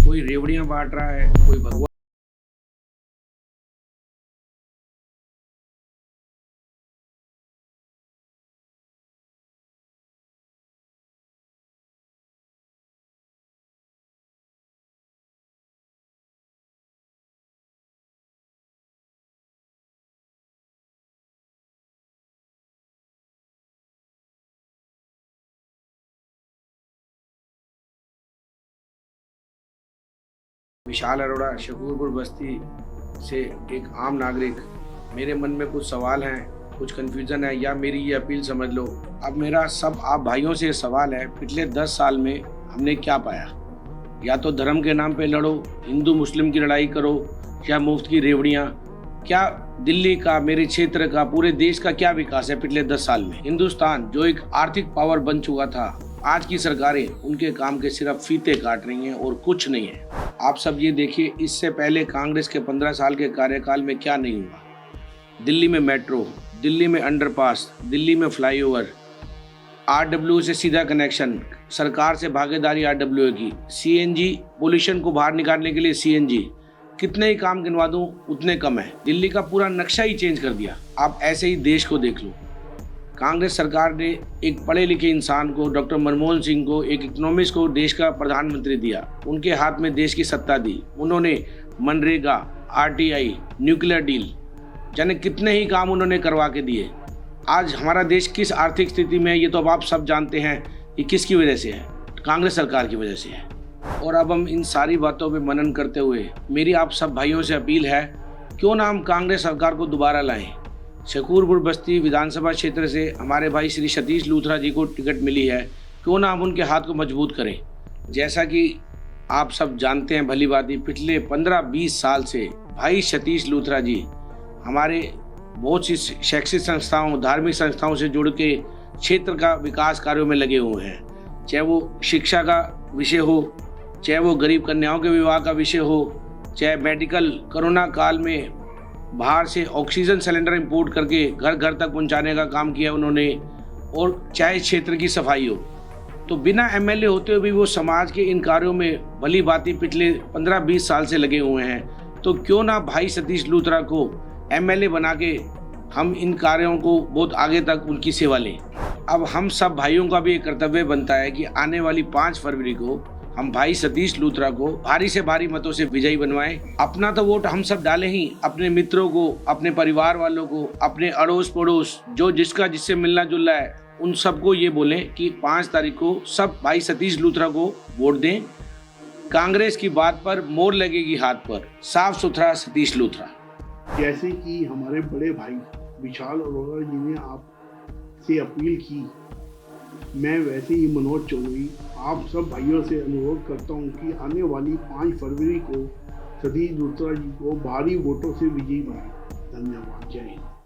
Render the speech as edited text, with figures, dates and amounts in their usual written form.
कोई रेवड़ियां बांट रहा है, कोई भगवा। विशाल अरोड़ा, शकूरपुर बस्ती से एक आम नागरिक। मेरे मन में कुछ सवाल हैं, कुछ कन्फ्यूज़न है, या मेरी ये अपील समझ लो। अब मेरा सब आप भाइयों से सवाल है, पिछले 10 साल में हमने क्या पाया? या तो धर्म के नाम पे लड़ो, हिंदू मुस्लिम की लड़ाई करो, या मुफ्त की रेवड़ियाँ। क्या दिल्ली का, मेरे क्षेत्र का, पूरे देश का क्या विकास है पिछले 10 साल में? हिंदुस्तान जो एक आर्थिक पावर बन चुका था, आज की सरकारें उनके काम के सिर्फ फीते काट रही हैं और कुछ नहीं है। आप सब ये देखिए, इससे पहले कांग्रेस के 15 साल के कार्यकाल में क्या नहीं हुआ। दिल्ली में मेट्रो, दिल्ली में अंडरपास, दिल्ली में फ्लाईओवर, आरडब्ल्यू से सीधा कनेक्शन, सरकार से भागीदारी आरडब्ल्यू की, सीएनजी, पोल्यूशन को बाहर निकालने के लिए सीएनजी। कितने ही काम गिनवा दूं उतने कम है। दिल्ली का पूरा नक्शा ही चेंज कर दिया। आप ऐसे ही देश को देख लो। कांग्रेस सरकार ने एक पढ़े लिखे इंसान को, डॉक्टर मनमोहन सिंह को, एक इकोनॉमिस्ट को देश का प्रधानमंत्री दिया, उनके हाथ में देश की सत्ता दी। उन्होंने मनरेगा, आरटीआई, न्यूक्लियर डील, जाने कितने ही काम उन्होंने करवा के दिए। आज हमारा देश किस आर्थिक स्थिति में है ये तो अब आप सब जानते हैं। ये किसकी वजह से है? कांग्रेस सरकार की वजह से है। और अब हम इन सारी बातों पर मनन करते हुए मेरी आप सब भाइयों से अपील है, क्यों ना हम कांग्रेस सरकार को दोबारा लाएं। शकूरपुर बस्ती विधानसभा क्षेत्र से हमारे भाई श्री सतीश लूथरा जी को टिकट मिली है, क्यों ना हम उनके हाथ को मजबूत करें। जैसा कि आप सब जानते हैं भली भांति, पिछले 15-20 साल से भाई सतीश लूथरा जी हमारे बहुत सी शैक्षिक संस्थाओं, धार्मिक संस्थाओं से जुड़ के क्षेत्र का विकास कार्यों में लगे हुए हैं। चाहे वो शिक्षा का विषय हो, चाहे वो गरीब कन्याओं के विवाह का विषय हो, चाहे मेडिकल, कोरोना काल में बाहर से ऑक्सीजन सिलेंडर इंपोर्ट करके घर घर तक पहुंचाने का काम किया उन्होंने, और चाहे क्षेत्र की सफाई हो। तो बिना एमएलए होते हुए भी वो समाज के इन कार्यों में भली भांति पिछले 15-20 साल से लगे हुए हैं। तो क्यों ना भाई सतीश लूथरा को एमएलए बना के हम इन कार्यों को बहुत आगे तक उनकी सेवा लें। अब हम सब भाइयों का भी एक कर्तव्य बनता है कि आने वाली 5 फरवरी को हम भाई सतीश लूथरा को भारी से भारी मतों से विजयी बनवाएं। अपना तो वोट हम सब डालें ही, अपने मित्रों को, अपने परिवार वालों को, अपने अड़ोस पड़ोस, जो जिसका जिससे मिलना जुलना है, उन सबको ये बोलें कि 5 तारीख को सब भाई सतीश लूथरा को वोट दें। कांग्रेस की बात पर मोहर लगेगी हाथ पर, साफ सुथरा सतीश लूथरा। जैसे कि हमारे बड़े भाई विशाल अरोड़ा जी ने आपसे अपील की, मैं वैसे ही मनोज चौधरी आप सब भाइयों से अनुरोध करता हूं कि आने वाली 5 फरवरी को सतीश लूथरा जी को भारी वोटों से विजयी बनाएं। धन्यवाद। जय हिंद।